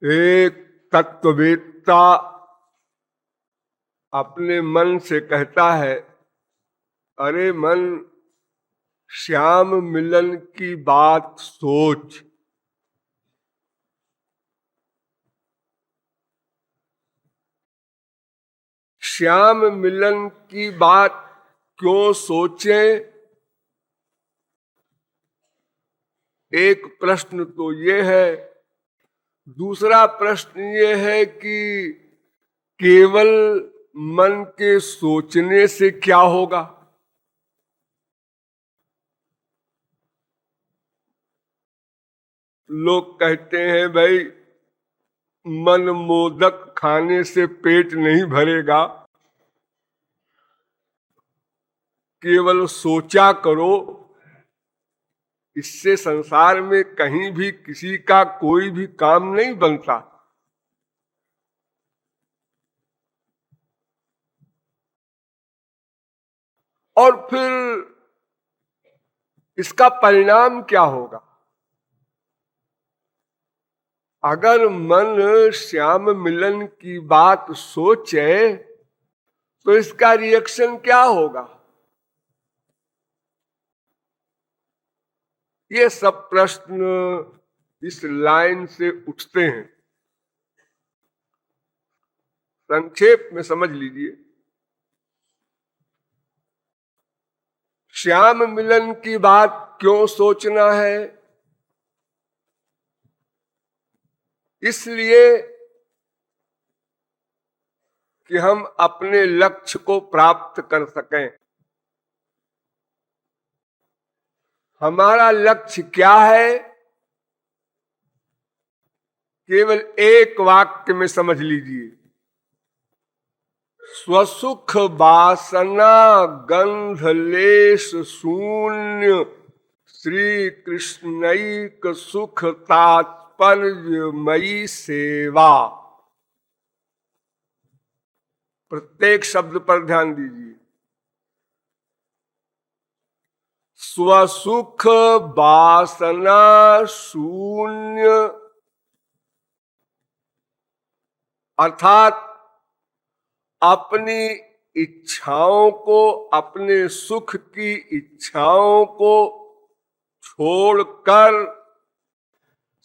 एक तत्ववेत्ता अपने मन से कहता है, अरे मन, श्याम मिलन की बात सोच। श्याम मिलन की बात क्यों सोचें? एक प्रश्न तो ये है। दूसरा प्रश्न ये है कि केवल मन के सोचने से क्या होगा? लोग कहते हैं भाई, मन मोदक खाने से पेट नहीं भरेगा, केवल सोचा करो। इससे संसार में कहीं भी किसी का कोई भी काम नहीं बनता। और फिर इसका परिणाम क्या होगा? अगर मन श्याम मिलन की बात सोचे तो इसका रिएक्शन क्या होगा? ये सब प्रश्न इस लाइन से उठते हैं। संक्षेप में समझ लीजिए। श्याम मिलन की बात क्यों सोचना है? इसलिए कि हम अपने लक्ष्य को प्राप्त कर सकें। हमारा लक्ष्य क्या है? केवल एक वाक्य में समझ लीजिए। स्वसुख वासना गंध लेश शून्य श्री कृष्णैक सुख तात्पर्य मयि सेवा। प्रत्येक शब्द पर ध्यान दीजिए। स्वसुख वासना शून्य अर्थात अपनी इच्छाओं को, अपने सुख की इच्छाओं को छोड़कर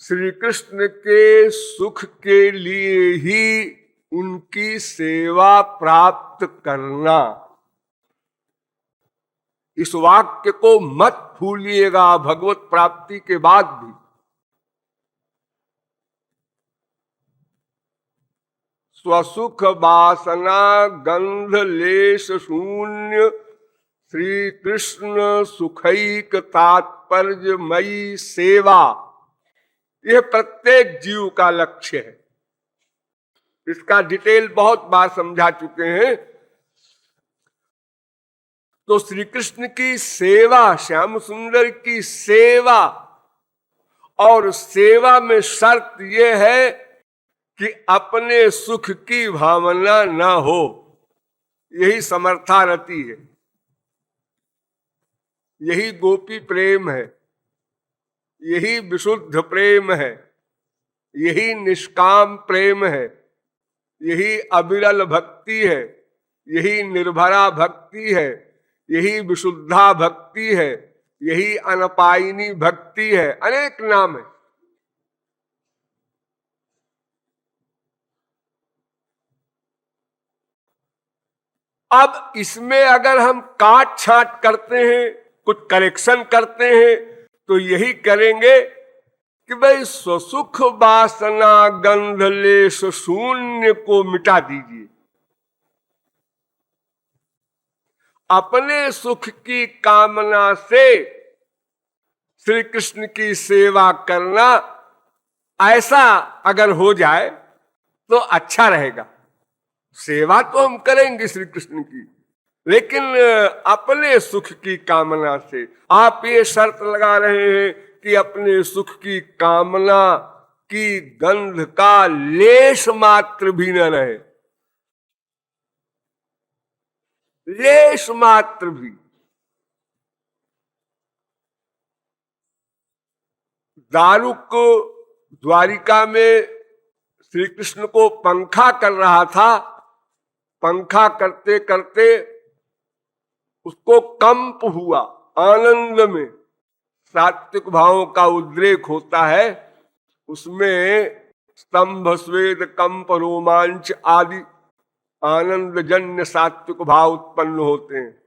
श्री कृष्ण के सुख के लिए ही उनकी सेवा प्राप्त करना। इस वाक्य को मत भूलिएगा भगवत प्राप्ति के बाद भी। स्वसुख वासना गंध लेश शून्य श्री कृष्ण सुखैक तात्पर्य मयि सेवा, यह प्रत्येक जीव का लक्ष्य है। इसका डिटेल बहुत बार समझा चुके हैं। तो श्री कृष्ण की सेवा, श्याम सुंदर की सेवा, और सेवा में शर्त यह है कि अपने सुख की भावना ना हो। यही समर्थारति है, यही गोपी प्रेम है, यही विशुद्ध प्रेम है, यही निष्काम प्रेम है, यही अविरल भक्ति है, यही निर्भरा भक्ति है, यही विशुद्धा भक्ति है, यही अनपायिनी भक्ति है। अनेक नाम है। अब इसमें अगर हम काट छांट करते हैं, कुछ करेक्शन करते हैं, तो यही करेंगे कि भाई स्वसुख वासना गंध लेश शून्य को मिटा दीजिए। अपने सुख की कामना से श्री कृष्ण की सेवा करना, ऐसा अगर हो जाए तो अच्छा रहेगा। सेवा तो हम करेंगे श्री कृष्ण की, लेकिन अपने सुख की कामना से। आप ये शर्त लगा रहे हैं कि अपने सुख की कामना की गंध का लेश मात्र भी न रहे, लेश मात्र भी। दारुक द्वारिका में श्री कृष्ण को पंखा कर रहा था। पंखा करते करते उसको कंप हुआ, आनंद में सात्विक भावों का उद्रेक होता है। उसमें स्तंभ, स्वेद, कंप, रोमांच आदि आनंद जन्य सात्विक भाव उत्पन्न होते हैं।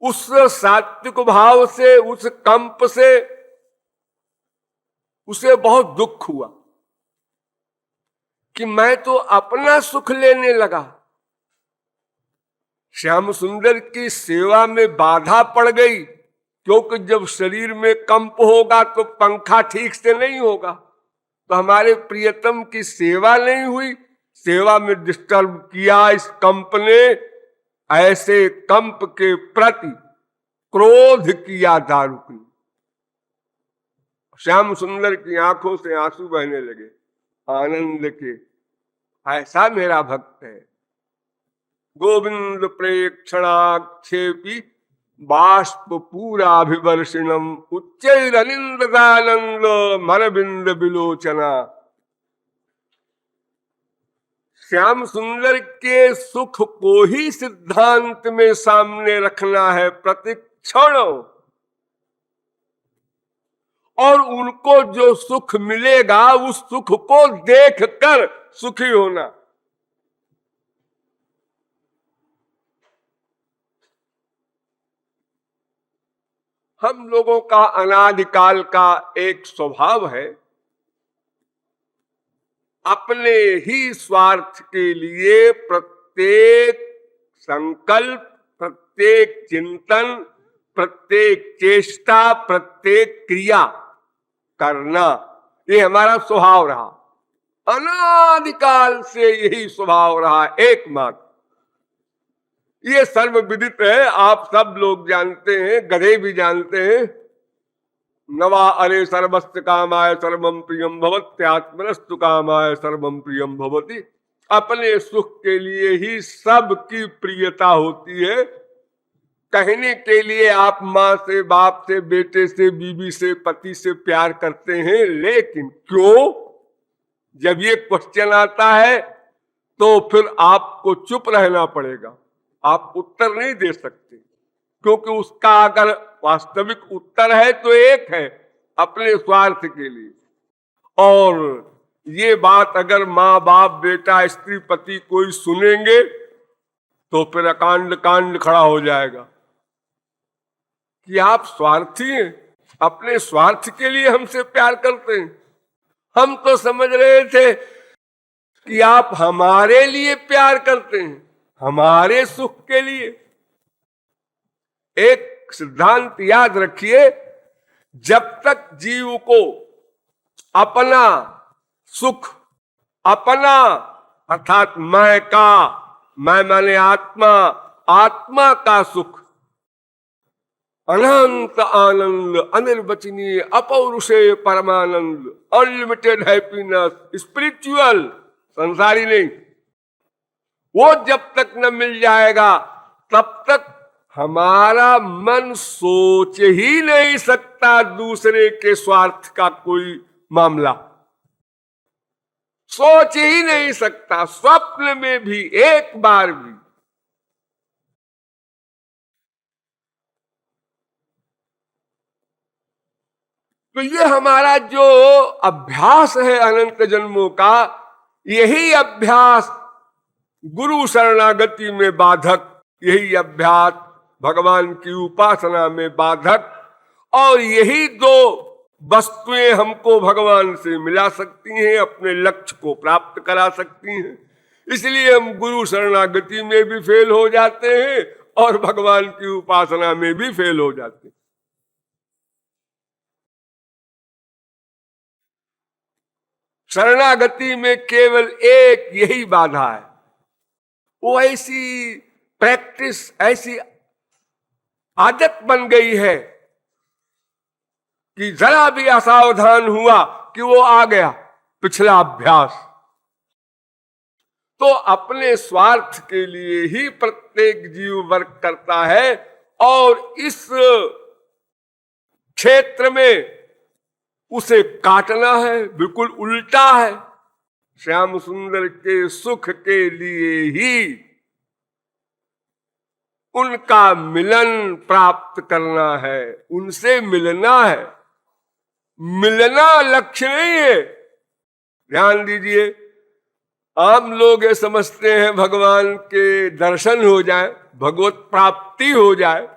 उस सात्विक भाव से, उस कंप से उसे बहुत दुख हुआ कि मैं तो अपना सुख लेने लगा। श्याम सुंदर की सेवा में बाधा पड़ गई, क्योंकि जब शरीर में कंप होगा तो पंखा ठीक से नहीं होगा। तो हमारे प्रियतम की सेवा नहीं हुई, सेवा में डिस्टर्ब किया इस कंप ने। ऐसे कंप के प्रति क्रोध किया दारुक ने। श्याम सुंदर की आंखों से आंसू बहने लगे आनंद के। ऐसा मेरा भक्त है। गोविंद प्रेक्षणाक्षेपी बाष्प पूराभिवर्षिणम उच्चैरनिंदानंद मरबिंद विलोचना। श्याम सुंदर के सुख को ही सिद्धांत में सामने रखना है प्रतिक्षण, और उनको जो सुख मिलेगा उस सुख को देखकर सुखी होना। हम लोगों का अनादिकाल का एक स्वभाव है, अपने ही स्वार्थ के लिए प्रत्येक संकल्प, प्रत्येक चिंतन, प्रत्येक चेष्टा, प्रत्येक क्रिया करना, ये हमारा स्वभाव रहा। अनादिकाल से यही स्वभाव रहा एकमात्र। ये सर्वविदित है, आप सब लोग जानते हैं, गधे भी जानते हैं। नवा अरे सर्वस्व कामाय सर्वम प्रियम भवत्यात्मनस्तु कामाय सर्वम प्रियम भवति। अपने सुख के लिए ही सबकी प्रियता होती है। कहने के लिए आप माँ से, बाप से, बेटे से, बीवी से, पति से प्यार करते हैं, लेकिन क्यों? जब ये क्वेश्चन आता है तो फिर आपको चुप रहना पड़ेगा, आप उत्तर नहीं दे सकते, क्योंकि उसका अगर वास्तविक उत्तर है तो एक है, अपने स्वार्थ के लिए। और ये बात अगर माँ बाप, बेटा, स्त्री, पति कोई सुनेंगे तो फिर अकांड कांड खड़ा हो जाएगा कि आप स्वार्थी हैं, अपने स्वार्थ के लिए हमसे प्यार करते हैं। हम तो समझ रहे थे कि आप हमारे लिए प्यार करते हैं, हमारे सुख के लिए। एक सिद्धांत याद रखिए, जब तक जीव को अपना सुख, अपना अर्थात मैं का, मैं माने आत्मा, आत्मा का सुख, अनंत आनंद, अनिर्वचनीय, अपौरुषेय परमानंद, अनलिमिटेड हैप्पीनेस, स्पिरिचुअल, संसारी नहीं, वो जब तक न मिल जाएगा तब तक हमारा मन सोच ही नहीं सकता दूसरे के स्वार्थ का कोई मामला, सोच ही नहीं सकता, स्वप्न में भी एक बार भी। तो ये हमारा जो अभ्यास है अनंत जन्मों का, यही अभ्यास गुरु शरणागति में बाधक, यही अभ्यास भगवान की उपासना में बाधक, और यही दो वस्तुएं हमको भगवान से मिला सकती हैं, अपने लक्ष्य को प्राप्त करा सकती हैं। इसलिए हम गुरु शरणागति में भी फेल हो जाते हैं और भगवान की उपासना में भी फेल हो जाते हैं। शरणागति में केवल एक यही बाधा है, वो ऐसी प्रैक्टिस, ऐसी आदत बन गई है कि जरा भी असावधान हुआ कि वो आ गया पिछला अभ्यास। तो अपने स्वार्थ के लिए ही प्रत्येक जीव वर्क करता है, और इस क्षेत्र में उसे काटना है, बिल्कुल उल्टा है। श्याम सुंदर के सुख के लिए ही उनका मिलन प्राप्त करना है, उनसे मिलना है। मिलना लक्ष्य नहीं है। ध्यान दीजिए, आम लोग ये समझते हैं भगवान के दर्शन हो जाए, भगवत प्राप्ति हो जाए।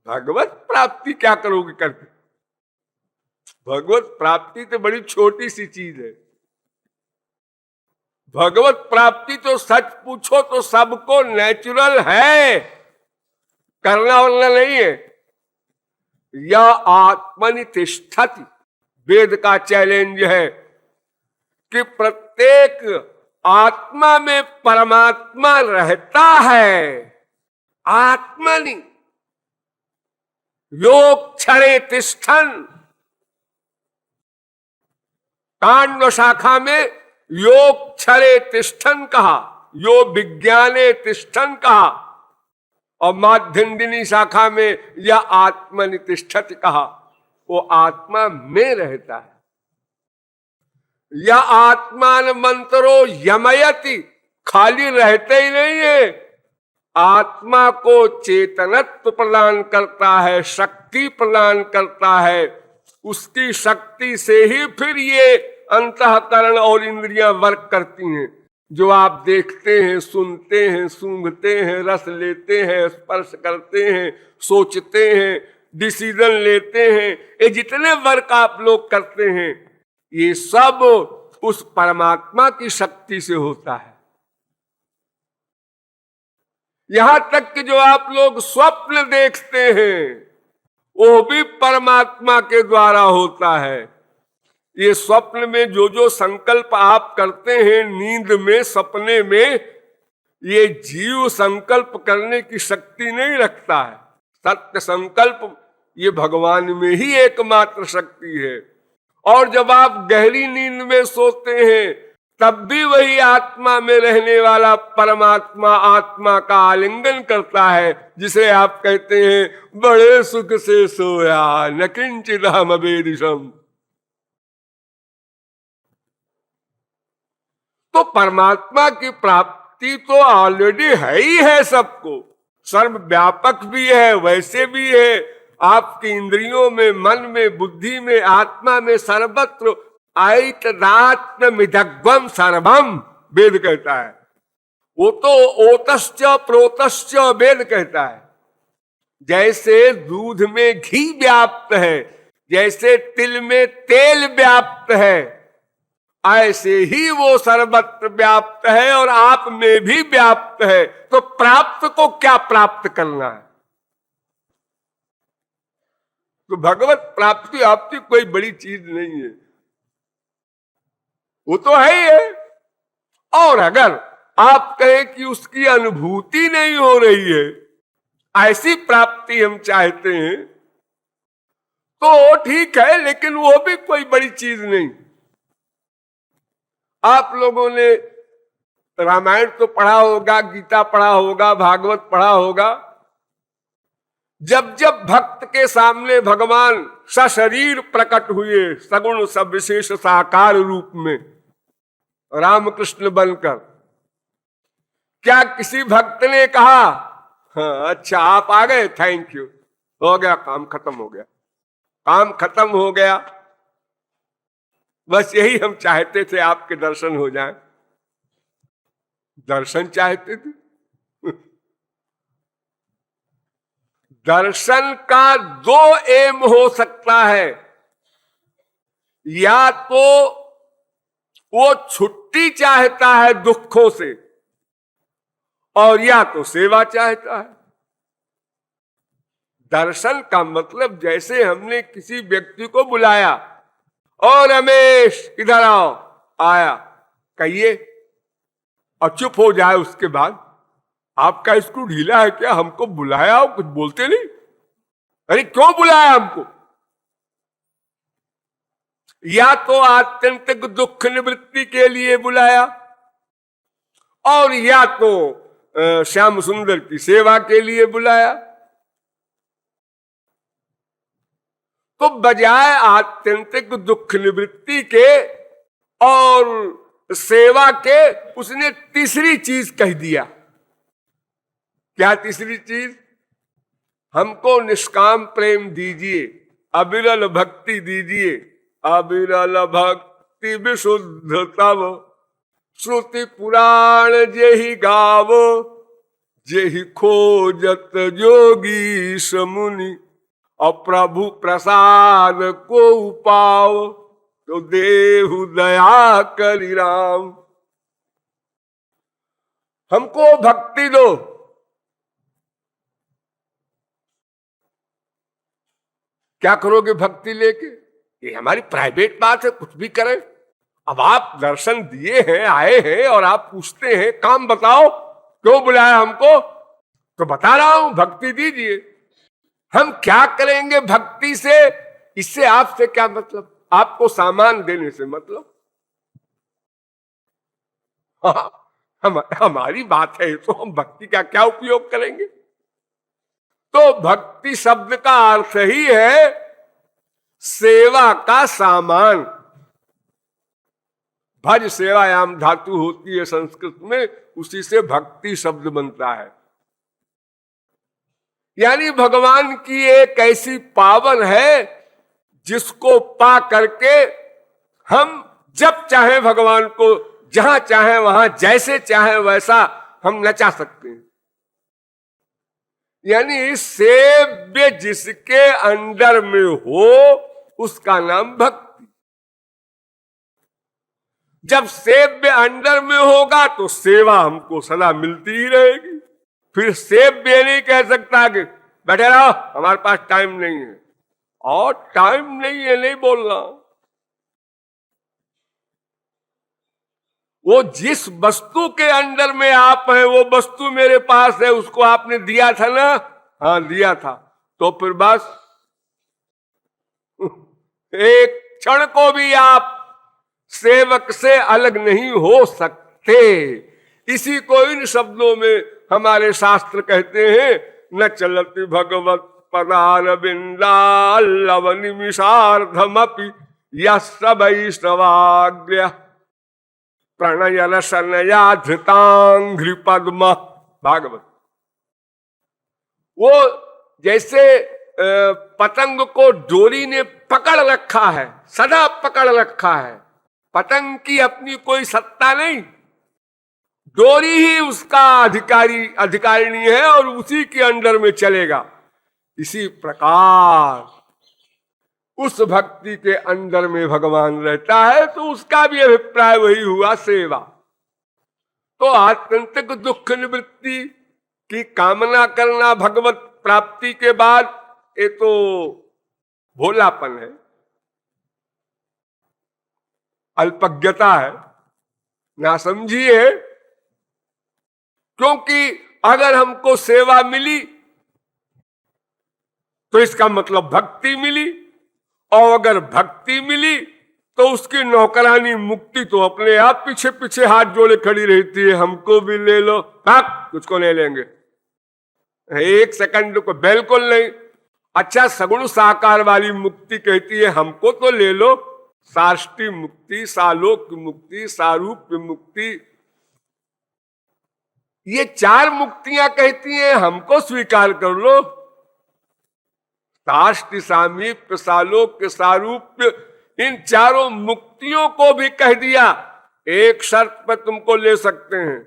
भगवत प्राप्ति क्या करोगे करके? भगवत प्राप्ति तो बड़ी छोटी सी चीज है। भगवत प्राप्ति तो सच पूछो तो सबको नेचुरल है, करना वरना नहीं है। या आत्मनि तिष्ठति, वेद का चैलेंज है कि प्रत्येक आत्मा में परमात्मा रहता है। आत्मनि योग क्षरे तिष्ठन, कांड शाखा में योग क्षरे तिष्ठन कहा, योग विज्ञाने तिष्ठन कहा, और माध्यन्दिनी शाखा में या आत्मनितिष्ठति कहा। वो आत्मा में रहता है। या आत्मान मंत्रो यमयति, खाली रहते ही नहीं है, आत्मा को चेतनत्व प्रदान करता है, शक्ति प्रदान करता है। उसकी शक्ति से ही फिर ये अंतःकरण और इंद्रियां वर्क करती हैं। जो आप देखते हैं, सुनते हैं, सूंघते हैं, रस लेते हैं, स्पर्श करते हैं, सोचते हैं, डिसीजन लेते हैं, ये जितने वर्क आप लोग करते हैं, ये सब उस परमात्मा की शक्ति से होता है। यहां तक कि जो आप लोग स्वप्न देखते हैं, वो भी परमात्मा के द्वारा होता है। ये स्वप्न में जो जो संकल्प आप करते हैं, नींद में, सपने में, ये जीव संकल्प करने की शक्ति नहीं रखता है। सत्य संकल्प ये भगवान में ही एकमात्र शक्ति है। और जब आप गहरी नींद में सोते हैं, तब भी वही आत्मा में रहने वाला परमात्मा आत्मा का आलिंगन करता है, जिसे आप कहते हैं बड़े सुख से सोया न किंचित हम अवेदिशम। तो परमात्मा की प्राप्ति तो ऑलरेडी है ही है सबको, सर्वव्यापक भी है, वैसे भी है। आपकी इंद्रियों में, मन में, बुद्धि में, आत्मा में, सर्वत्र आयतदात्म्यमिदग्वम सर्वम, वेद कहता है। वो तो ओतश्च प्रोतश्च वेद कहता है। जैसे दूध में घी व्याप्त है, जैसे तिल में तेल व्याप्त है, ऐसे ही वो सर्वत्र व्याप्त है और आप में भी व्याप्त है। तो प्राप्त को क्या प्राप्त करना है? तो भगवत प्राप्ति आपकी कोई बड़ी चीज नहीं है, वो तो है ही है। और अगर आप कहें कि उसकी अनुभूति नहीं हो रही है, ऐसी प्राप्ति हम चाहते हैं, तो ठीक है, लेकिन वो भी कोई बड़ी चीज नहीं। आप लोगों ने रामायण तो पढ़ा होगा, गीता पढ़ा होगा, भागवत पढ़ा होगा। जब जब भक्त के सामने भगवान सशरीर प्रकट हुए, सगुण सविशेष साकार रूप में रामकृष्ण बनकर, क्या किसी भक्त ने कहा हाँ अच्छा आप आ गए, थैंक यू, हो गया, काम खत्म हो गया, काम खत्म हो गया, बस यही हम चाहते थे आपके दर्शन हो जाए? दर्शन चाहते थे? दर्शन का दो एम हो सकता है, या तो वो छुट्टी चाहता है दुखों से, और या तो सेवा चाहता है। दर्शन का मतलब जैसे हमने किसी व्यक्ति को बुलाया, और रमेश इधर आओ, आया, कहिए, और चुप हो जाए, उसके बाद आपका स्क्रू ढीला है क्या? हमको बुलाया हो, कुछ बोलते नहीं, अरे क्यों बुलाया हमको? या तो आत्यंतिक दुख निवृत्ति के लिए बुलाया, और या तो श्याम सुंदर की सेवा के लिए बुलाया। तो बजाय आत्यंतिक दुख निवृत्ति के और सेवा के उसने तीसरी चीज कह दिया। क्या तीसरी चीज? हमको निष्काम प्रेम दीजिए, अविरल भक्ति दीजिए, अविरल भक्ति विशुद्ध तव, श्रुति पुराण जेहि गावो, जेहि खोजत जोगी समुनि, और प्रभु प्रसाद को पाओ, तो देहु दया करि राम। हमको भक्ति दो। क्या करोगे भक्ति लेके? ये हमारी प्राइवेट बात है, कुछ भी करें। अब आप दर्शन दिए हैं, आए हैं, और आप पूछते हैं काम बताओ, क्यों बुलाया हमको? तो बता रहा हूं भक्ति दीजिए। हम क्या करेंगे भक्ति से? इससे आपसे क्या मतलब? आपको सामान देने से मतलब। हमारी बात है तो हम भक्ति का क्या उपयोग करेंगे? तो भक्ति शब्द का अर्थ ही है सेवा का सामान। भज सेवायाम धातु होती है संस्कृत में, उसी से भक्ति शब्द बनता है। यानी भगवान की एक ऐसी पावन है जिसको पा करके हम जब चाहे भगवान को, जहां चाहे वहां, जैसे चाहे वैसा हम नचा सकते हैं। यानी सेव्य जिसके अंडर में हो उसका नाम भक्ति। जब सेव्य अंडर में होगा तो सेवा हमको सदा मिलती ही रहेगी। फिर सेव्य नहीं कह सकता कि बैठे रहो हमारे पास टाइम नहीं है, और टाइम नहीं है नहीं बोलना। वो जिस वस्तु के अंडर में आप हैं वो वस्तु मेरे पास है, उसको आपने दिया था ना? हाँ दिया था। तो फिर बस एक क्षण को भी आप सेवक से अलग नहीं हो सकते। इसी को इन शब्दों में हमारे शास्त्र कहते हैं, न चलति भगवत पदारविंदाल्लव निमिषार्धमपि यस्य वैष्णवाग्र्य प्रणय रसनया धृतांघ्रि पद्म। भागवत। वो जैसे पतंग को डोरी ने पकड़ रखा है, सदा पकड़ रखा है। पतंग की अपनी कोई सत्ता नहीं, डोरी ही उसका अधिकारिणी है और उसी के अंडर में चलेगा। इसी प्रकार उस भक्ति के अंदर में भगवान रहता है, तो उसका भी अभिप्राय वही हुआ, सेवा। तो आत्यंतिक दुख निवृत्ति की कामना करना भगवत प्राप्ति के बाद, ये तो भोलापन है, अल्पज्ञता है, नासमझी है। क्योंकि अगर हमको सेवा मिली तो इसका मतलब भक्ति मिली, और अगर भक्ति मिली तो उसकी नौकरानी मुक्ति तो अपने आप पीछे पीछे हाथ जोड़े खड़ी रहती है, हमको भी ले लो। तुझको नहीं लेंगे एक सेकंड को, बिल्कुल नहीं। अच्छा, सगुण साकार वाली मुक्ति कहती है हमको तो ले लो, साष्टी मुक्ति, सालोक मुक्ति, सारूप्य मुक्ति, ये चार मुक्तियां कहती हैं हमको स्वीकार कर लो। साष्टी, सामीप्य, सालोक्य, सारूप्य, इन चारों मुक्तियों को भी कह दिया। एक शर्त पर तुमको ले सकते हैं,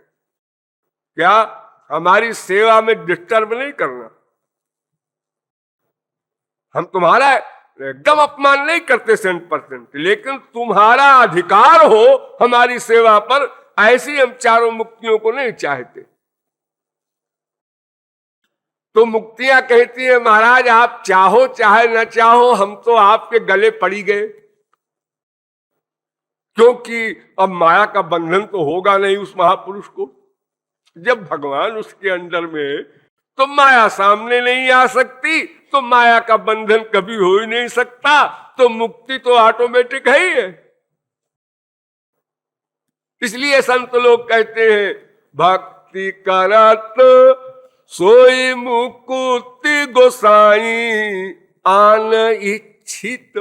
क्या? हमारी सेवा में डिस्टर्ब नहीं करना। हम तुम्हारा एकदम अपमान नहीं करते 100%, लेकिन तुम्हारा अधिकार हो हमारी सेवा पर, ऐसी हम चारों मुक्तियों को नहीं चाहते। तो मुक्तियां कहती है महाराज आप चाहो चाहे न चाहो, हम तो आपके गले पड़ी गए, क्योंकि अब माया का बंधन तो होगा नहीं उस महापुरुष को। जब भगवान उसके अंदर में, तो माया सामने नहीं आ सकती, तो माया का बंधन कभी हो ही नहीं सकता, तो मुक्ति तो ऑटोमेटिक है ही है। इसलिए संत लोग कहते हैं भक्ति करत सोई मुकुति गोसाई, आन इच्छित।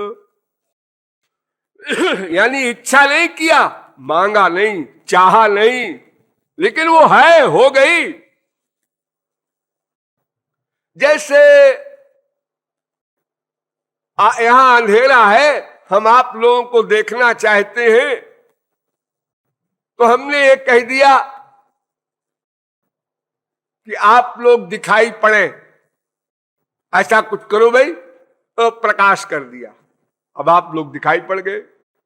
यानी इच्छा नहीं किया, मांगा नहीं, चाहा नहीं, लेकिन वो है, हो गई। जैसे यहां अंधेरा है, हम आप लोगों को देखना चाहते हैं, तो हमने ये कह दिया कि आप लोग दिखाई पड़े, ऐसा कुछ करो भाई, तो प्रकाश कर दिया, अब आप लोग दिखाई पड़ गए।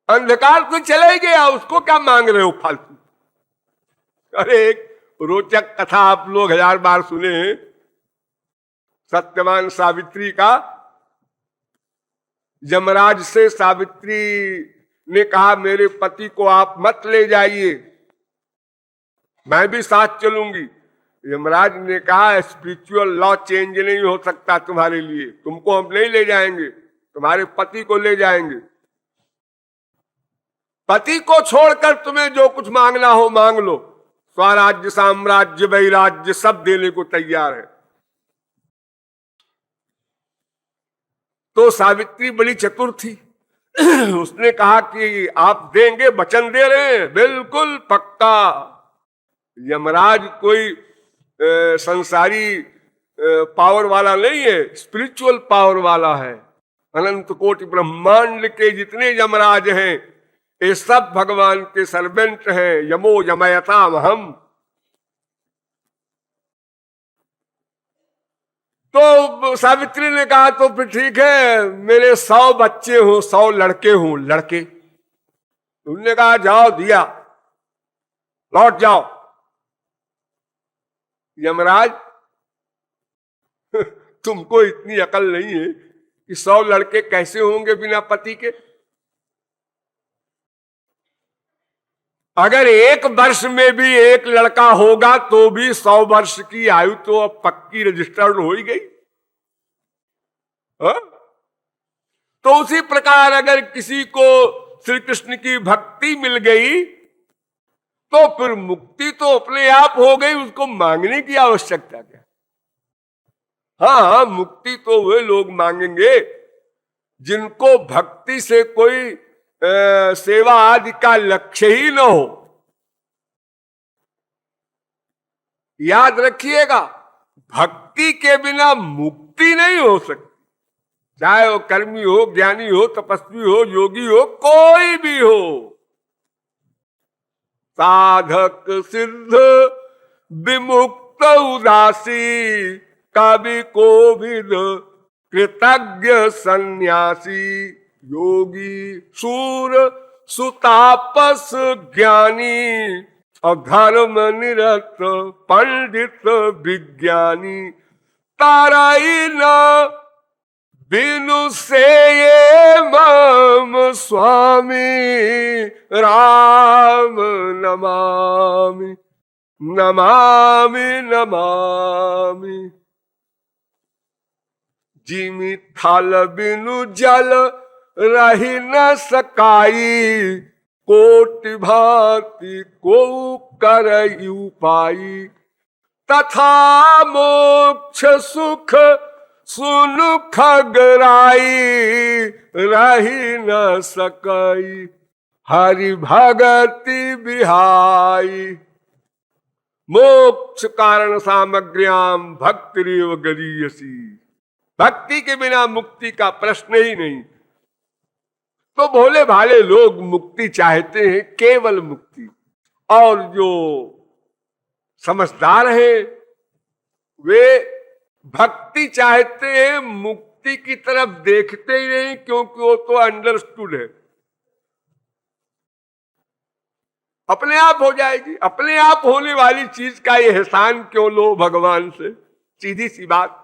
अंधकार तो चला ही गया, उसको क्या मांग रहे हो फालतू। अरे एक रोचक कथा आप लोग 1000 बार सुने हैं, सत्यवान सावित्री का। यमराज से सावित्री ने कहा मेरे पति को आप मत ले जाइए, मैं भी साथ चलूंगी। यमराज ने कहा स्पिरिचुअल लॉ चेंज नहीं हो सकता तुम्हारे लिए, तुमको हम नहीं ले जाएंगे, तुम्हारे पति को ले जाएंगे। पति को छोड़कर तुम्हें जो कुछ मांगना हो मांग लो, स्वराज्य साम्राज्य वैराज्य सब देने को तैयार है। तो सावित्री बड़ी चतुर थी, उसने कहा कि आप देंगे, वचन दे रहे हैं, बिल्कुल पक्का। यमराज कोई संसारी पावर वाला नहीं है, स्पिरिचुअल पावर वाला है। अनंत कोटि ब्रह्मांड के जितने यमराज हैं ये सब भगवान के सर्वेंट हैं। यमो यमयताम हम। तो सावित्री ने कहा तो फिर ठीक है, मेरे 100 बच्चे हो, 100 लड़के हों, लड़के। उन्होंने कहा जाओ, दिया, लौट जाओ। यमराज तुमको इतनी अकल नहीं है कि 100 लड़के कैसे होंगे बिना पति के। अगर 1 वर्ष में भी 1 लड़का होगा तो भी 100 वर्ष की आयु तो अब पक्की रजिस्टर्ड हो ही गई। हा? तो उसी प्रकार अगर किसी को श्री कृष्ण की भक्ति मिल गई तो फिर मुक्ति तो अपने आप हो गई, उसको मांगने की आवश्यकता क्या। हाँ, मुक्ति तो वे लोग मांगेंगे जिनको भक्ति से कोई सेवा आदि का लक्ष्य ही न हो। याद रखिएगा, भक्ति के बिना मुक्ति नहीं हो सकती, चाहे वो कर्मी हो, ज्ञानी हो, तपस्वी हो, योगी हो, कोई भी हो। साधक सिद्ध विमुक्त उदासी, कवि कोविद कृतज्ञ सन्यासी, योगी शूर सुतापस ज्ञानी, अधर्म निरत पंडित विज्ञानी, ताराई न बिनु से ये मम स्वामी, राम नमामि नमामि नमामि। जिमि थल बिनु जल रही न सकाई, कोटि भांति को करई उपाई, तथा मोक्ष सुख सुनु खगराई, रही न सकई हरि भगति बिहाई। मोक्ष कारण सामग्र्याम भक्तिरेव गरीयसी, भक्ति के बिना मुक्ति का प्रश्न ही नहीं। तो भोले भाले लोग मुक्ति चाहते हैं, केवल मुक्ति, और जो समझदार हैं वे भक्ति चाहते हैं, मुक्ति की तरफ देखते ही नहीं, क्योंकि वो तो अंडरस्टूड है, अपने आप हो जाएगी। अपने आप होने वाली चीज का ये एहसान क्यों लो भगवान से, सीधी सी बात।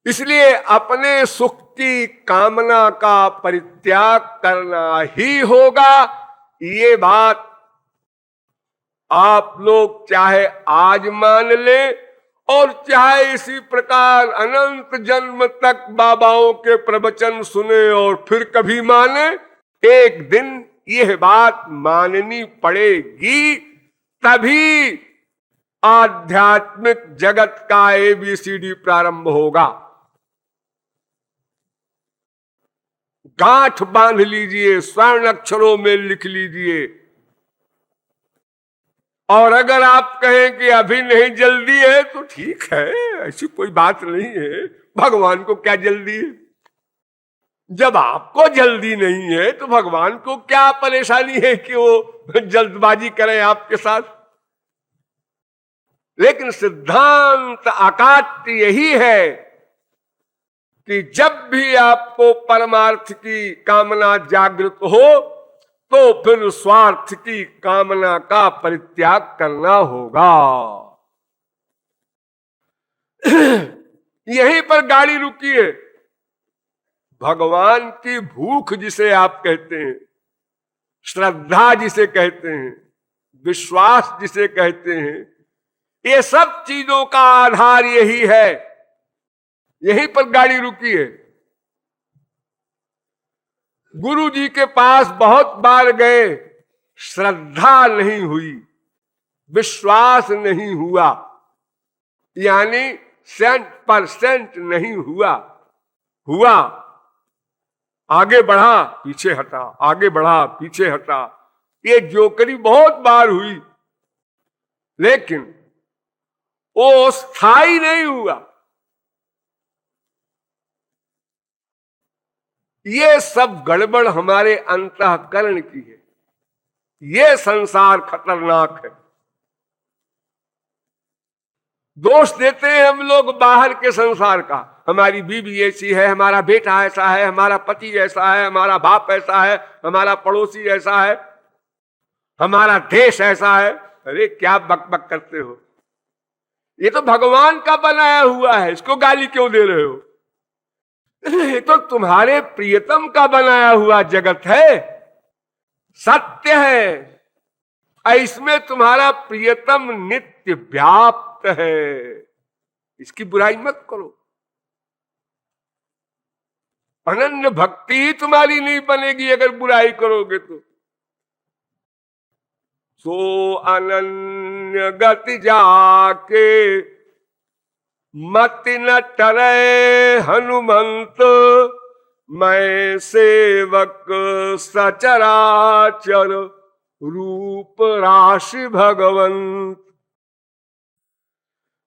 इसलिए अपने सुख की कामना का परित्याग करना ही होगा। ये बात आप लोग चाहे आज मान लें और चाहे इसी प्रकार अनंत जन्म तक बाबाओं के प्रवचन सुने और फिर कभी माने, एक दिन यह बात माननी पड़ेगी, तभी आध्यात्मिक जगत का ABCD प्रारंभ होगा। गांठ बांध लीजिए, स्वर्ण अक्षरों में लिख लीजिए। और अगर आप कहें कि अभी नहीं जल्दी है तो ठीक है, ऐसी कोई बात नहीं है, भगवान को क्या जल्दी है। जब आपको जल्दी नहीं है तो भगवान को क्या परेशानी है कि वो जल्दबाजी करें आपके साथ। लेकिन सिद्धांत अकाट्य यही है कि जब भी आपको परमार्थ की कामना जागृत हो तो फिर स्वार्थ की कामना का परित्याग करना होगा। यहीं पर गाड़ी रुकी है। भगवान की भूख जिसे आप कहते हैं, श्रद्धा जिसे कहते हैं, विश्वास जिसे कहते हैं, ये सब चीजों का आधार यही है। यहीं पर गाड़ी रुकी है। गुरु जी के पास बहुत बार गए, श्रद्धा नहीं हुई, विश्वास नहीं हुआ, यानी 100% नहीं हुआ। आगे बढ़ा पीछे हटा, आगे बढ़ा पीछे हटा, ये जोकरी बहुत बार हुई, लेकिन वो स्थायी नहीं हुआ। ये सब गड़बड़ हमारे अंतःकरण की है। ये संसार खतरनाक है। दोष देते हैं हम लोग बाहर के संसार का, हमारी बीवी ऐसी है, हमारा बेटा ऐसा है, हमारा पति ऐसा है, हमारा बाप ऐसा है, हमारा पड़ोसी ऐसा है, हमारा देश ऐसा है। अरे क्या बकबक करते हो, ये तो भगवान का बनाया हुआ है, इसको गाली क्यों दे रहे हो। ये तो तुम्हारे प्रियतम का बनाया हुआ जगत है, सत्य है, इसमें तुम्हारा प्रियतम नित्य व्याप्त है, इसकी बुराई मत करो। अनन्य भक्ति ही तुम्हारी नहीं बनेगी अगर बुराई करोगे तो। सो अनन्य गति जाके मति न टरे हनुमंत, मैं सेवक सचराचर रूप राशि भगवंत।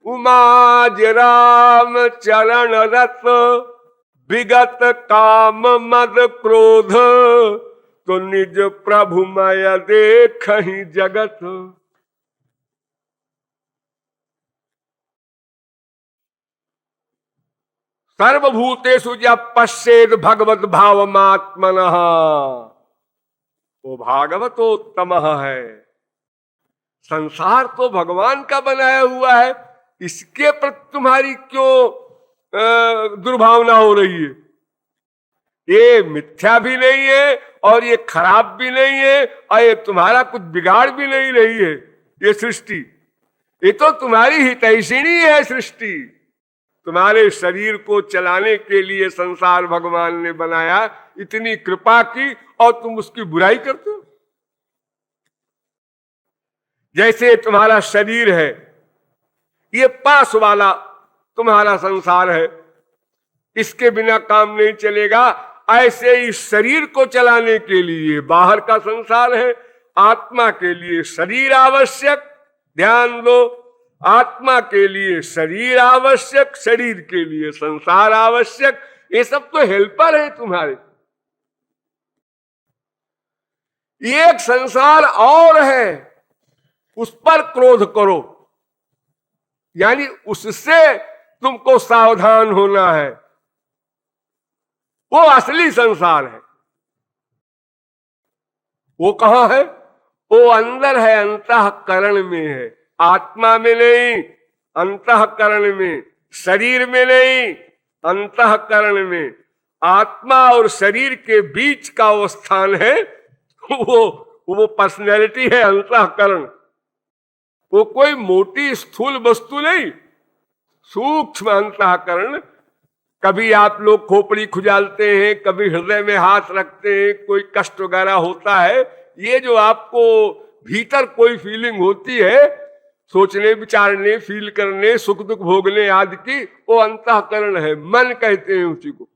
उमाज राम चरण रत विगत काम मद क्रोध, तो निज प्रभुमय देखहि जगत। सर्वभूतेषु जब पश्येद भगवत भावमात्मनः, वो भागवतोत्तम है। संसार तो भगवान का बनाया हुआ है, इसके प्रति तुम्हारी क्यों दुर्भावना हो रही है। ये मिथ्या भी नहीं है और ये खराब भी नहीं है और ये तुम्हारा कुछ बिगाड़ भी नहीं रही है। ये सृष्टि, ये तो तुम्हारी हितैषिणी है सृष्टि। तुम्हारे शरीर को चलाने के लिए संसार भगवान ने बनाया, इतनी कृपा की और तुम उसकी बुराई करते हो। जैसे तुम्हारा शरीर है, ये पास वाला तुम्हारा संसार है, इसके बिना काम नहीं चलेगा। ऐसे ही शरीर को चलाने के लिए बाहर का संसार है, आत्मा के लिए शरीर आवश्यक। ध्यान दो, आत्मा के लिए शरीर आवश्यक, शरीर के लिए संसार आवश्यक। ये सब तो हेल्पर है तुम्हारे। एक संसार और है, उस पर क्रोध करो, यानी उससे तुमको सावधान होना है। वो असली संसार है। वो कहां है? वो अंदर है, अंतःकरण में है, आत्मा में नहीं, अंतःकरण में। शरीर में नहीं, अंतःकरण में। आत्मा और शरीर के बीच का वो स्थान है, वो पर्सनैलिटी है, अंतःकरण। वो कोई मोटी स्थूल वस्तु नहीं, सूक्ष्म अंतःकरण। कभी आप लोग खोपड़ी खुजालते हैं, कभी हृदय में हाथ रखते हैं, कोई कष्ट वगैरह होता है, ये जो आपको भीतर कोई फीलिंग होती है, सोचने विचारने, फील करने, सुख दुख भोगने आदि की, वो अंतःकरण है, मन कहते हैं उसी को।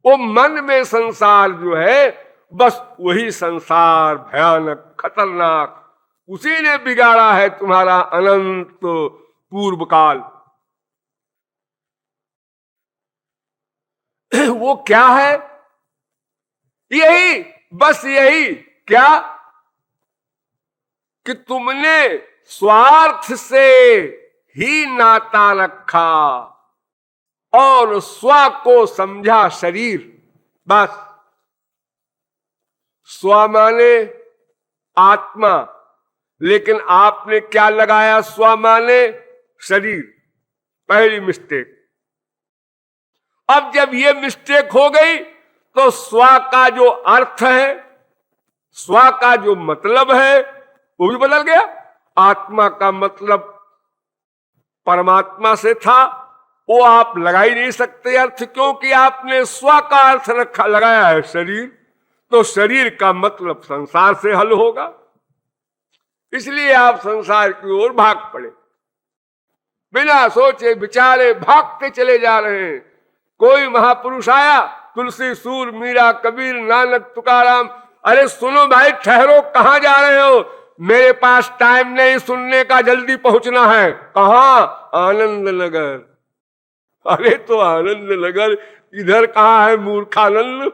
वो मन में संसार जो है, बस वही संसार भयानक खतरनाक, उसी ने बिगाड़ा है तुम्हारा अनंत पूर्व काल। वो क्या है? यही, बस यही। क्या? कि तुमने स्वार्थ से ही नाता रखा और स्व को समझा शरीर। बस स्व माने आत्मा, लेकिन आपने क्या लगाया? स्व माने शरीर। पहली मिस्टेक। अब जब ये मिस्टेक हो गई तो स्व का जो अर्थ है, स्व का जो मतलब है, वो भी बदल गया। आत्मा का मतलब परमात्मा से था, वो आप लगा ही नहीं सकते अर्थ, क्योंकि आपने स्व का अर्थ रखा, लगाया है शरीर। तो शरीर का मतलब संसार से हल होगा, इसलिए आप संसार की ओर भाग पड़े, बिना सोचे विचारे भागते चले जा रहे हैं। कोई महापुरुष आया, तुलसी, सूर, मीरा, कबीर, नानक, तुकाराम, अरे सुनो भाई, ठहरो, कहां जा रहे हो? मेरे पास टाइम नहीं सुनने का, जल्दी पहुंचना है। कहां? आनंद नगर। अरे तो आनंद नगर इधर कहां है मूर्खानंद?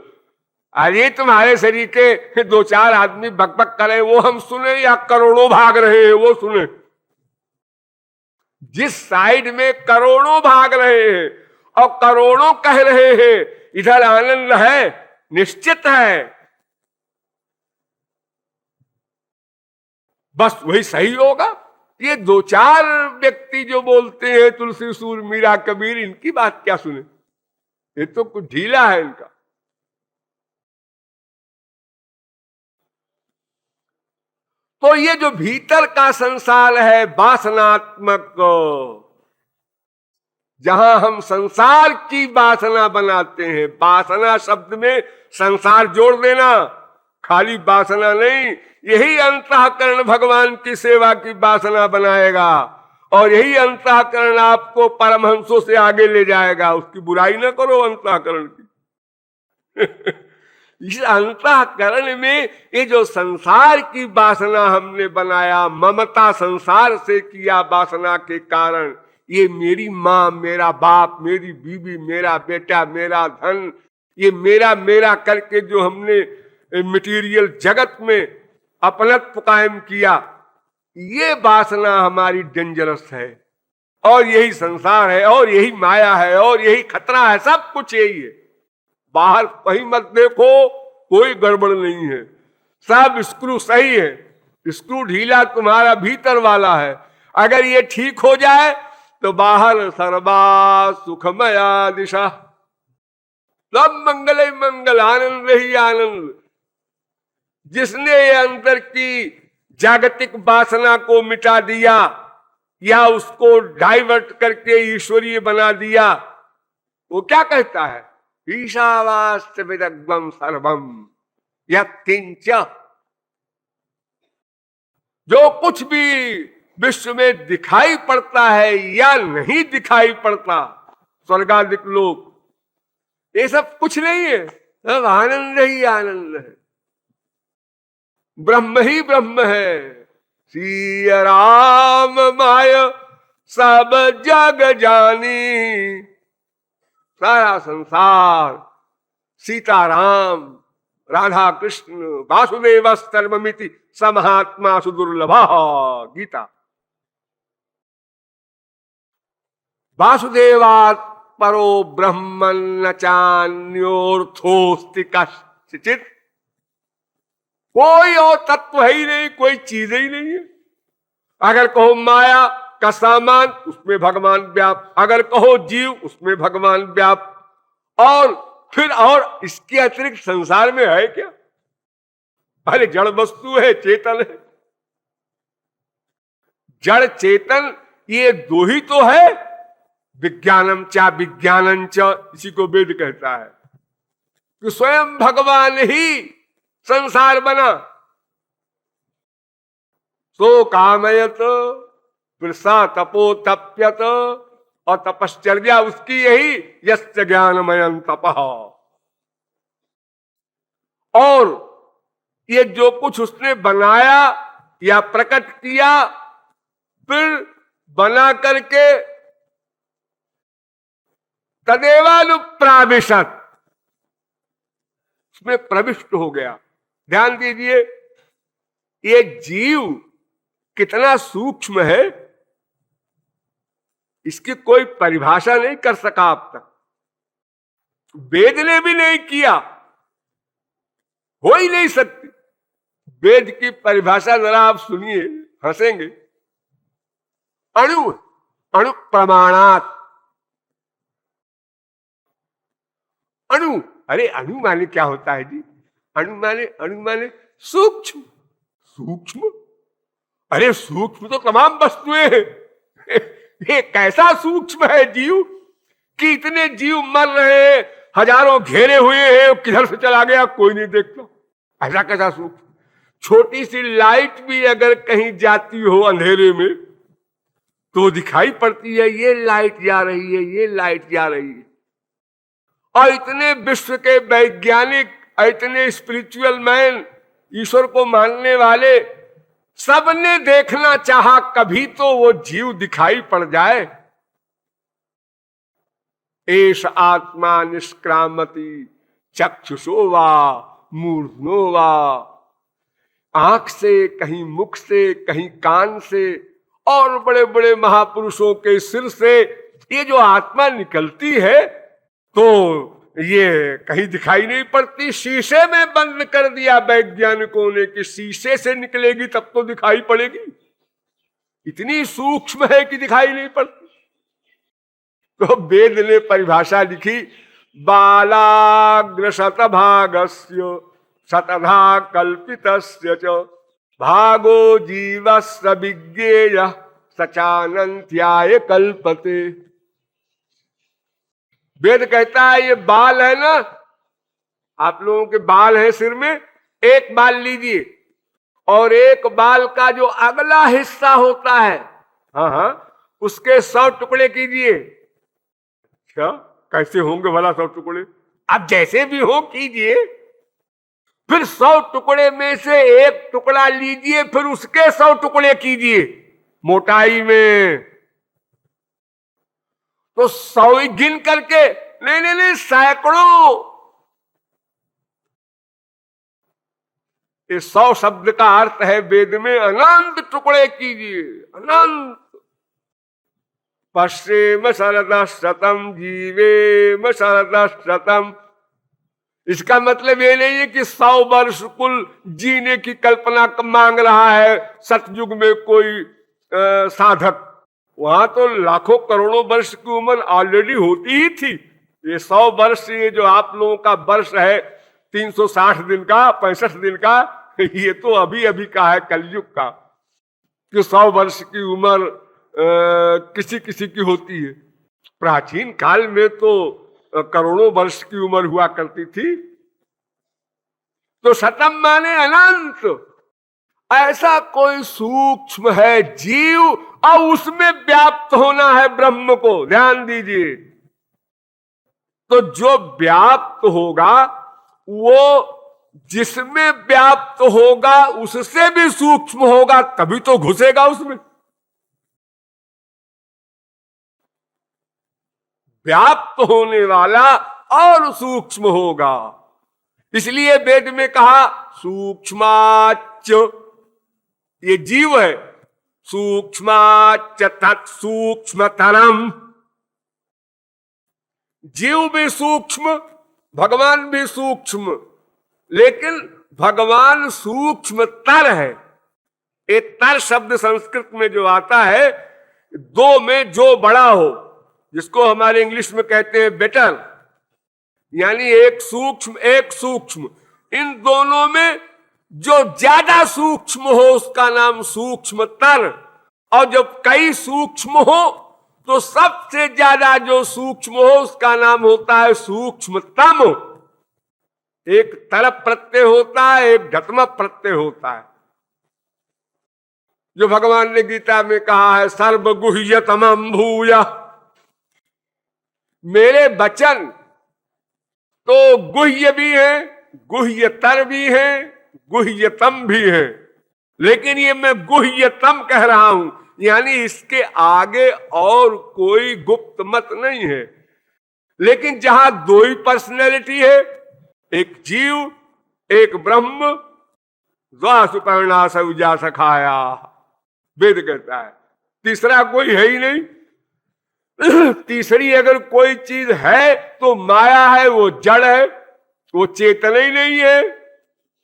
अरे तुम्हारे शरीर के दो चार आदमी बकबक करे वो हम सुने, या करोड़ों भाग रहे हैं वो सुने? जिस साइड में करोड़ों भाग रहे हैं और करोड़ों कह रहे हैं इधर आनंद है, निश्चित है, बस वही सही होगा। ये दो चार व्यक्ति जो बोलते हैं तुलसी, सूर, मीरा, कबीर, इनकी बात क्या सुने? ये तो कुछ ढीला है इनका। तो ये जो भीतर का संसार है वासनात्मक, जहां हम संसार की वासना बनाते हैं, वासना शब्द में संसार जोड़ देना, खाली वासना नहीं, यही अंतःकरण भगवान की सेवा की वासना बनाएगा और यही अंतःकरण आपको परमहंसों से आगे ले जाएगा। उसकी बुराई ना करो अंतःकरण की। इस अंतःकरण में ये जो संसार की वासना हमने बनाया, ममता संसार से किया वासना के कारण, ये मेरी माँ, मेरा बाप, मेरी बीवी, मेरा बेटा, मेरा धन, ये मेरा मेरा करके जो हमने मटेरियल जगत में अपनत्व कायम किया, ये वासना हमारी डेंजरस है। और यही संसार है और यही माया है और यही खतरा है, सब कुछ यही है। बाहर कहीं मत देखो, कोई गड़बड़ नहीं है, सब स्क्रू सही है। स्क्रू ढीला तुम्हारा भीतर वाला है। अगर ये ठीक हो जाए तो बाहर सर्वा सुखमया दिशा, सब मंगल ही मंगल, आनंद ही आनंद। जिसने ये अंतर की जागतिक वासना को मिटा दिया या उसको डाइवर्ट करके ईश्वरीय बना दिया, वो क्या कहता है? ईशावास्यविदग्धं सर्वं यत्किंच। जो कुछ भी विश्व में दिखाई पड़ता है या नहीं दिखाई पड़ता, स्वर्गादिक लोक, ये सब कुछ नहीं है, सब आनंद ही आनंद है, ब्रह्म ही ब्रह्म है। श्री राम माय सब जग जानी, सारा संसार सीताराम, राधा कृष्ण, वासुदेव सर्वमिति समहात्मा सुदुर्लभा। गीता। वासुदेवात् परो ब्रह्मन् न चान्योर्थोस्ति कश्चित्। कोई और तत्व है ही नहीं, कोई चीज ही नहीं है। अगर कहो माया का सामान, उसमें भगवान व्याप्त, अगर कहो जीव, उसमें भगवान व्याप्त, और फिर और इसके अतिरिक्त संसार में है क्या? अरे जड़ वस्तु है, चेतन है। जड़ चेतन ये दो ही तो है। विज्ञानम चा विज्ञानम च, इसी को वेद कहता है कि स्वयं भगवान ही संसार बना। सो कामयत वृषा तपो तप्यत, और तपश्चर्या उसकी यही, यस्य ज्ञानमयं तपः। और ये जो कुछ उसने बनाया या प्रकट किया, फिर बना करके तदेवानुप्राविशत, उसमें प्रविष्ट हो गया। ध्यान दीजिए, ये जीव कितना सूक्ष्म है, इसकी कोई परिभाषा नहीं कर सका अब तक, वेद ने भी नहीं किया, हो ही नहीं सकती। वेद की परिभाषा जरा आप सुनिए, हंसेंगे। अणु, अणु प्रमाणात, अणु, अरे अणु माने क्या होता है जी? अणु माने सूक्ष्म। सूक्ष्म, अरे सूक्ष्म तो तमाम वस्तुएं हैं। ये कैसा सूक्ष्म है जीव कि इतने जीव मर रहे हैं, हजारों घेरे हुए हैं, किधर से चला गया कोई नहीं देखता। ऐसा कैसा सूक्ष्म? छोटी सी लाइट भी अगर कहीं जाती हो अंधेरे में तो दिखाई पड़ती है, ये लाइट जा रही है, ये लाइट जा रही है। और इतने विश्व के वैज्ञानिक, इतने स्पिरिचुअल मैन, ईश्वर को मानने वाले, सबने देखना चाहा कभी तो वो जीव दिखाई पड़ जाए। एष आत्मा निष्क्रामति चक्षुषो वा मूर्धनो वा, आंख से, कहीं मुख से, कहीं कान से, और बड़े बड़े महापुरुषों के सिर से ये जो आत्मा निकलती है तो ये कहीं दिखाई नहीं पड़ती। शीशे में बंद कर दिया वैज्ञानिकों ने कि शीशे से निकलेगी तब तो दिखाई पड़ेगी, इतनी सूक्ष्म है कि दिखाई नहीं पड़ती। तो वेद ने परिभाषा लिखी, बालाग्र शतभागस्य शतधा कल्पितस्य च भागो जीवस्य विज्ञेय सचानंत्याय कल्पते। वेद कहता है ये बाल है ना, आप लोगों के बाल है सिर में, एक बाल लीजिए और एक बाल का जो अगला हिस्सा होता है, हाँ, उसके 100 टुकड़े कीजिए। क्या कैसे होंगे भला 100 टुकड़े? आप जैसे भी हो कीजिए, फिर 100 टुकड़े में से एक टुकड़ा लीजिए, फिर उसके 100 टुकड़े कीजिए मोटाई में, तो 100 ही गिन करके, नहीं, सैकड़ों। इस 100 शब्द का अर्थ है वेद में अनंत टुकड़े कीजिए, अनंत। पश्येम शरदशतम जीवेम शरदशतम, इसका मतलब ये नहीं है कि 100 वर्ष कुल जीने की कल्पना मांग रहा है सतयुग में कोई साधक। वहां तो लाखों करोड़ों वर्ष की उम्र ऑलरेडी होती ही थी। ये 100 वर्ष, ये जो आप लोगों का वर्ष है 360 दिन का, 65 दिन का, ये तो अभी अभी का है, कलयुग का, कि 100 वर्ष की उम्र किसी किसी की होती है। प्राचीन काल में तो करोड़ों वर्ष की उम्र हुआ करती थी। तो शतम माने अनंत। ऐसा कोई सूक्ष्म है जीव और उसमें व्याप्त होना है ब्रह्म को। ध्यान दीजिए, तो जो व्याप्त होगा वो जिसमें व्याप्त होगा उससे भी सूक्ष्म होगा, तभी तो घुसेगा उसमें। व्याप्त होने वाला और सूक्ष्म होगा, इसलिए वेद में कहा सूक्ष्माच, ये जीव है, सूक्ष्माच तत्सूक्ष्मतरम। जीव भी सूक्ष्म, भगवान भी सूक्ष्म, लेकिन भगवान सूक्ष्म तर है। एक तर शब्द संस्कृत में जो आता है, दो में जो बड़ा हो, जिसको हमारे इंग्लिश में कहते हैं बेटर, यानी एक सूक्ष्म एक सूक्ष्म, इन दोनों में जो ज्यादा सूक्ष्म हो उसका नाम सूक्ष्मतर, और जब कई सूक्ष्म हो तो सबसे ज्यादा जो सूक्ष्म हो उसका नाम होता है सूक्ष्मतम। एक तरफ प्रत्यय होता है, एक घटम प्रत्यय होता है, जो भगवान ने गीता में कहा है सर्वगुह्यतमं भूय। मेरे वचन तो गुह्य भी हैं गुह्यतर भी हैं, गुह्यतम भी हैं, लेकिन ये मैं गुह्यतम कह रहा हूं, यानी इसके आगे और कोई गुप्त मत नहीं है। लेकिन जहां दो ही पर्सनैलिटी है, एक जीव एक ब्रह्म, द्वासुपर्णा सौजा सखाया, वेद कहता है, तीसरा कोई है ही नहीं। तीसरी अगर कोई चीज है तो माया है, वो जड़ है, वो चेतन ही नहीं है,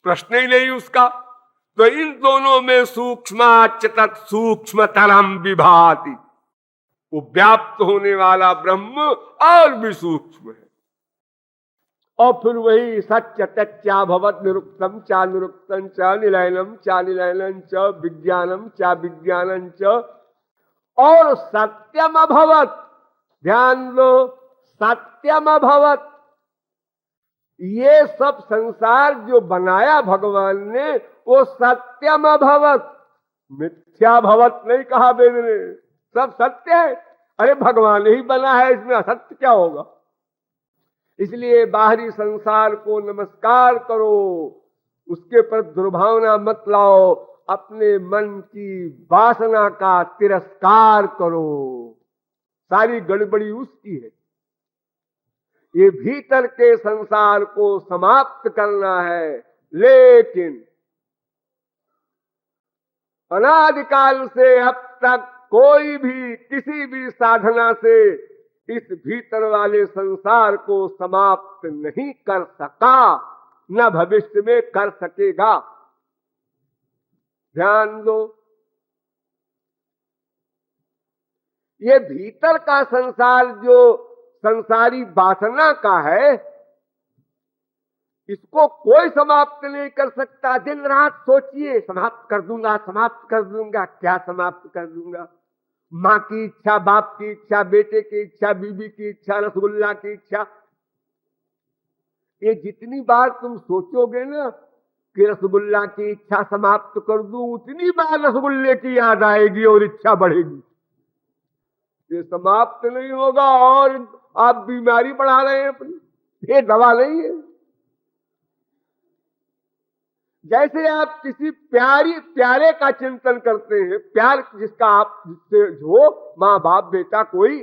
प्रश्न ही नहीं उसका। तो इन दोनों में सूक्ष्मतरम विभाति, वो व्याप्त होने वाला ब्रह्म और भी सूक्ष्म है। और फिर वही सत्य तच्चा भवत निरुक्तम चा निरुक्तम च निलयनम चा निलयनम च विज्ञानम चा विज्ञानम च और सत्यम अभवत। ध्यान दो, सत्यम अभवत। ये सब संसार जो बनाया भगवान ने वो सत्यम अभवत, मिथ्या भवत नहीं कहा वेद ने, सब सत्य है। अरे भगवान ही बना है, इसमें असत्य क्या होगा। इसलिए बाहरी संसार को नमस्कार करो, उसके पर दुर्भावना मत लाओ, अपने मन की वासना का तिरस्कार करो। सारी गड़बड़ी उसकी है। ये भीतर के संसार को समाप्त करना है, लेकिन अनादिकाल से अब तक कोई भी किसी भी साधना से इस भीतर वाले संसार को समाप्त नहीं कर सका, न भविष्य में कर सकेगा। ध्यान दो, ये भीतर का संसार जो संसारी वासना का है, इसको कोई समाप्त नहीं कर सकता। दिन रात सोचिए, समाप्त कर दूंगा, समाप्त कर दूंगा। क्या समाप्त कर दूंगा? माँ की इच्छा, बाप की इच्छा, बेटे की इच्छा, बीबी की इच्छा, रसगुल्ला की इच्छा। ये जितनी बार तुम सोचोगे ना कि रसगुल्ला की इच्छा समाप्त कर दूं, उतनी बार रसगुल्ले की याद आएगी और इच्छा बढ़ेगी। ये समाप्त नहीं होगा और आप बीमारी बढ़ा रहे हैं अपनी। ये दवा नहीं है। जैसे आप किसी प्यारे का चिंतन करते हैं, प्यार जिसका आप जिससे हो, माँ बाप बेटा कोई,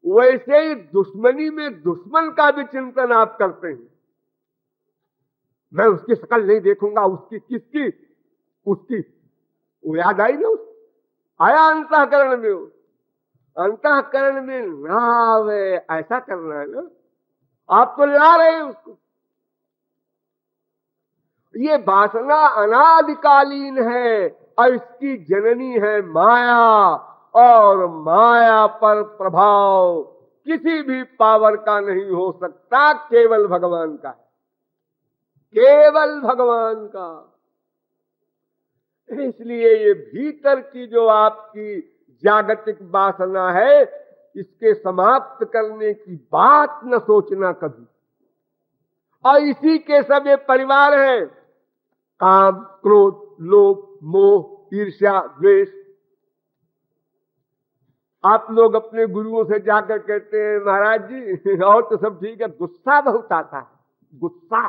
वैसे ही दुश्मनी में दुश्मन का भी चिंतन आप करते हैं। मैं उसकी शक्ल नहीं देखूंगा, उसकी किसकी, उसकी। वो याद आई ना, आया अंतःकरण में, अंतःकरण में ना आवे, ऐसा करना है ना। आप तो ला रहे हैं उसको। ये वासना अनादिकालीन है और इसकी जननी है माया, और माया पर प्रभाव किसी भी पावर का नहीं हो सकता, केवल भगवान का है, केवल भगवान का। इसलिए ये भीतर की जो आपकी जागतिक वासना है, इसके समाप्त करने की बात न सोचना कभी। और इसी के सब ये परिवार है, काम, क्रोध, लोभ, मोह, ईर्ष्या, द्वेष। आप लोग अपने गुरुओं से जाकर कहते हैं महाराज जी और तो सब ठीक है, गुस्सा बहुत आता है, गुस्सा,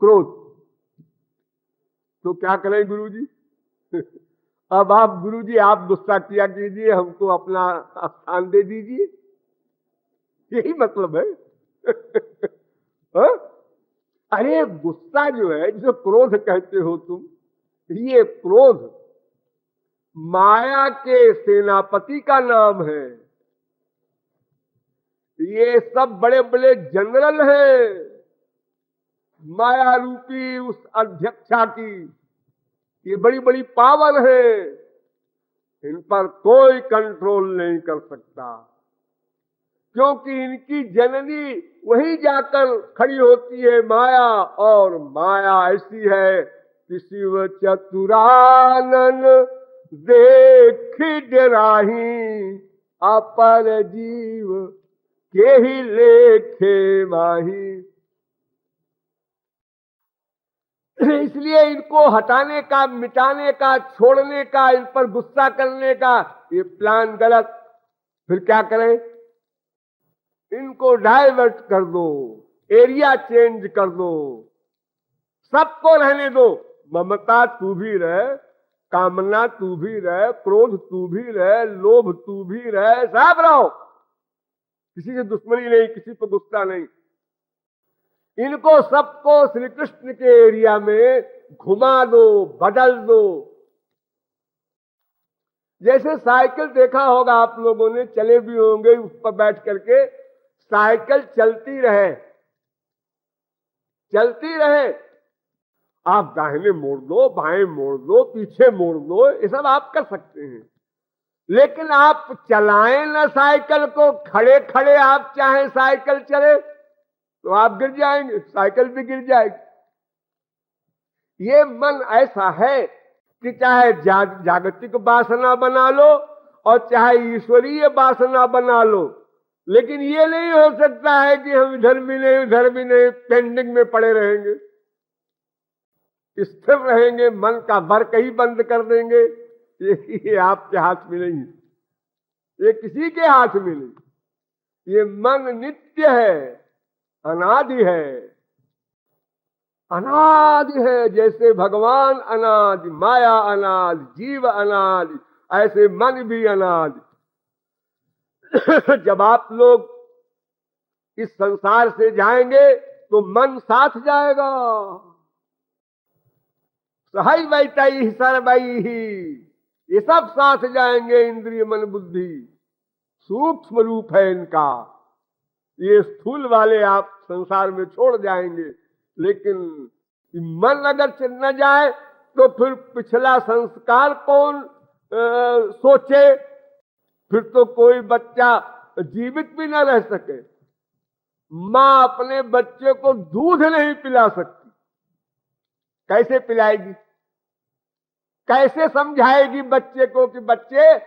क्रोध। तो क्या करें गुरुजी? अब आप गुरुजी आप गुस्सा किया कीजिए, हमको अपना स्थान दे दीजिए, यही मतलब है। अरे गुस्सा जो है, जिसे क्रोध कहते हो तुम, ये क्रोध माया के सेनापति का नाम है। ये सब बड़े बड़े जनरल हैं माया रूपी उस अध्यक्षा की। ये बड़ी बड़ी पावर है, इन पर कोई कंट्रोल नहीं कर सकता, क्योंकि इनकी जननी वहीं जाकर खड़ी होती है माया। और माया ऐसी है कि शिव चतुरानन देख डराही, अपर जीव के ही लेखे माही। इसलिए इनको हटाने का, मिटाने का, छोड़ने का, इन पर गुस्सा करने का ये प्लान गलत। फिर क्या करें? इनको डाइवर्ट कर दो, एरिया चेंज कर दो, सबको रहने दो। ममता तू भी रहे, कामना तू भी रहे, क्रोध तू भी रहे, लोभ तू भी रहे, सब रहो। किसी से दुश्मनी नहीं, किसी पर गुस्सा नहीं। इनको सबको श्री कृष्ण के एरिया में घुमा दो, बदल दो। जैसे साइकिल देखा होगा आप लोगों ने, चले भी होंगे उस पर बैठ करके। साइकिल चलती रहे, चलती रहे, आप दाहिने मोड़ दो, बाएं मोड़ दो, पीछे मोड़ दो, ये सब आप कर सकते हैं। लेकिन आप चलाएं ना साइकिल को, खड़े खड़े आप चाहें साइकिल चले तो आप गिर जाएंगे, साइकिल भी गिर जाएगी। ये मन ऐसा है कि चाहे जागतिक वासना बना लो और चाहे ईश्वरीय वासना बना लो, लेकिन ये नहीं हो सकता है कि हम इधर भी नहीं उधर भी नहीं, पेंडिंग में पड़े रहेंगे, स्थिर रहेंगे, मन का वर्क ही बंद कर देंगे। ये आपके हाथ में नहीं, ये किसी के हाथ में नहीं। ये मन नित्य है, अनादि है, अनादि है। जैसे भगवान अनादि, माया अनादि, जीव अनादि, ऐसे मन भी अनादि। जब आप लोग इस संसार से जाएंगे तो मन साथ जाएगा। सहज बैठई सरबई ही, ये सब साथ जाएंगे। इंद्रिय मन बुद्धि सूक्ष्म रूप है इनका। ये स्थूल वाले आप संसार में छोड़ जाएंगे, लेकिन मन अगर चल न जाए तो फिर पिछला संस्कार कौन सोचे? फिर तो कोई बच्चा जीवित भी न रह सके। मां अपने बच्चे को दूध नहीं पिला सकती, कैसे पिलाएगी? कैसे समझाएगी बच्चे को कि बच्चे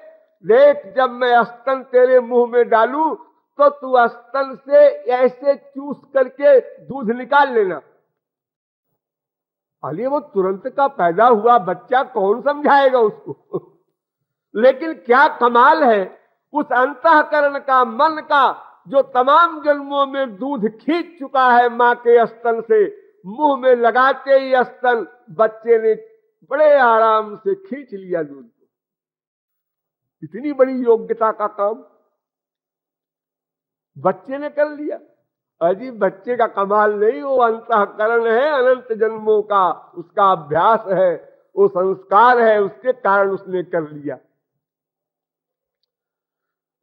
देख, जब मैं स्तन तेरे मुंह में डालूं तो तू स्तन से ऐसे चूस करके दूध निकाल लेना। अरे वो तुरंत का पैदा हुआ बच्चा, कौन समझाएगा उसको? लेकिन क्या कमाल है उस अंतःकरण का, मन का, जो तमाम जन्मों में दूध खींच चुका है मां के स्तन से। मुंह में लगाते ही स्तन बच्चे ने बड़े आराम से खींच लिया दूध को। इतनी बड़ी योग्यता का काम बच्चे ने कर लिया। अजी बच्चे का कमाल नहीं, वो अंतःकरण है अनंत जन्मों का, उसका अभ्यास है, वो संस्कार है, उसके कारण उसने कर लिया।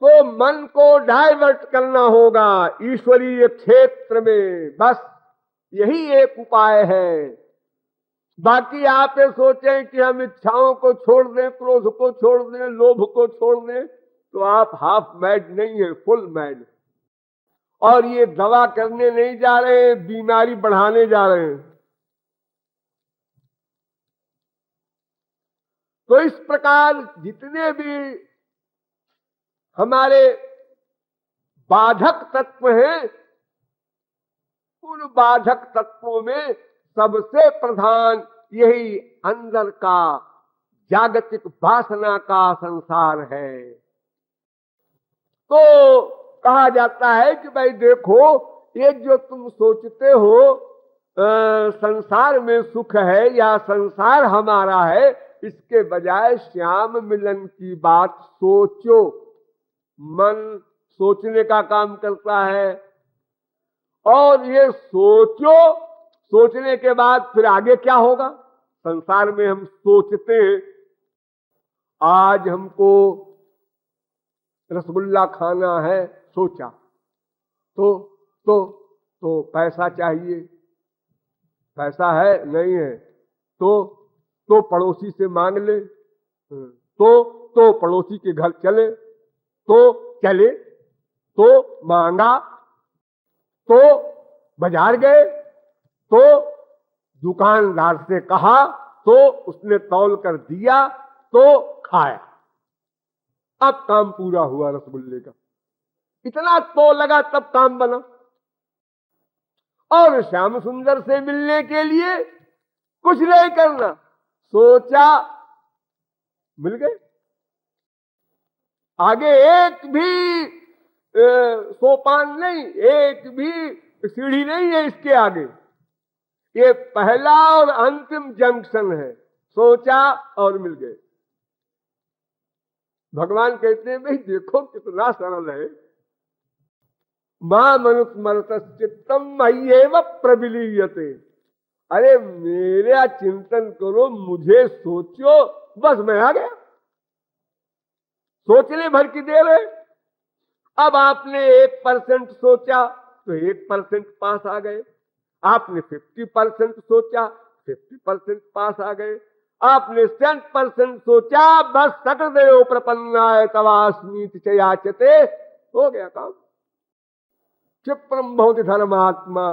तो मन को डाइवर्ट करना होगा ईश्वरीय क्षेत्र में, बस यही एक उपाय है। बाकी आप ये सोचें कि हम इच्छाओं को छोड़ दें, क्रोध को छोड़ दें, लोभ को छोड़ दें, तो आप हाफ मैड नहीं है, फुल मैड। और ये दवा करने नहीं जा रहे हैं, बीमारी बढ़ाने जा रहे हैं। तो इस प्रकार जितने भी हमारे बाधक तत्व हैं, उन बाधक तत्वों में सबसे प्रधान यही अंदर का जागतिक वासना का संसार है। तो कहा जाता है कि भाई देखो, ये जो तुम सोचते हो संसार में सुख है या संसार हमारा है, इसके बजाय श्याम मिलन की बात सोचो। मन सोचने का काम करता है, और ये सोचो, सोचने के बाद फिर आगे क्या होगा? संसार में हम सोचते हैं, आज हमको रसगुल्ला खाना है, सोचा तो पैसा चाहिए, पैसा है नहीं है तो पड़ोसी से मांग ले, तो पड़ोसी के घर चले, तो मांगा, तो बाजार गए, तो दुकानदार से कहा, तो उसने तौल कर दिया, तो खाया। अब काम पूरा हुआ रसगुल्ले का। इतना तो लगा तब काम बना। और श्याम सुंदर से मिलने के लिए कुछ नहीं करना, सोचा, मिल गए। आगे एक भी सोपान नहीं, एक भी सीढ़ी नहीं है इसके आगे, ये पहला और अंतिम जंक्शन है। सोचा और मिल गए। भगवान कहते हैं भाई देखो कितना सरल है। मां मनुस्मरत चित्तम मय्येव प्रविलीयते। अरे मेरा चिंतन करो, मुझे सोचो, बस मैं आ गया। सोचने भर की देर है। अब आपने 1% सोचा तो 1% पास आ गए। आपने 50% सोचा, 50% पास आ गए। आपने 100% सोचा, बस सकदेव प्रपन्नाय तवास्मीति च याचते, हो गया काम। क्षिप्रम भवति धर्मात्मा।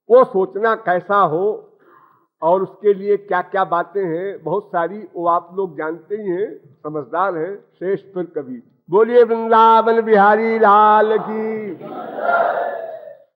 वो सोचना कैसा हो और उसके लिए क्या क्या बातें हैं, बहुत सारी, वो आप लोग जानते ही हैं, समझदार हैं। श्रेष्ठ फिर कभी बोलिए वृंदावन बिहारी लाल की।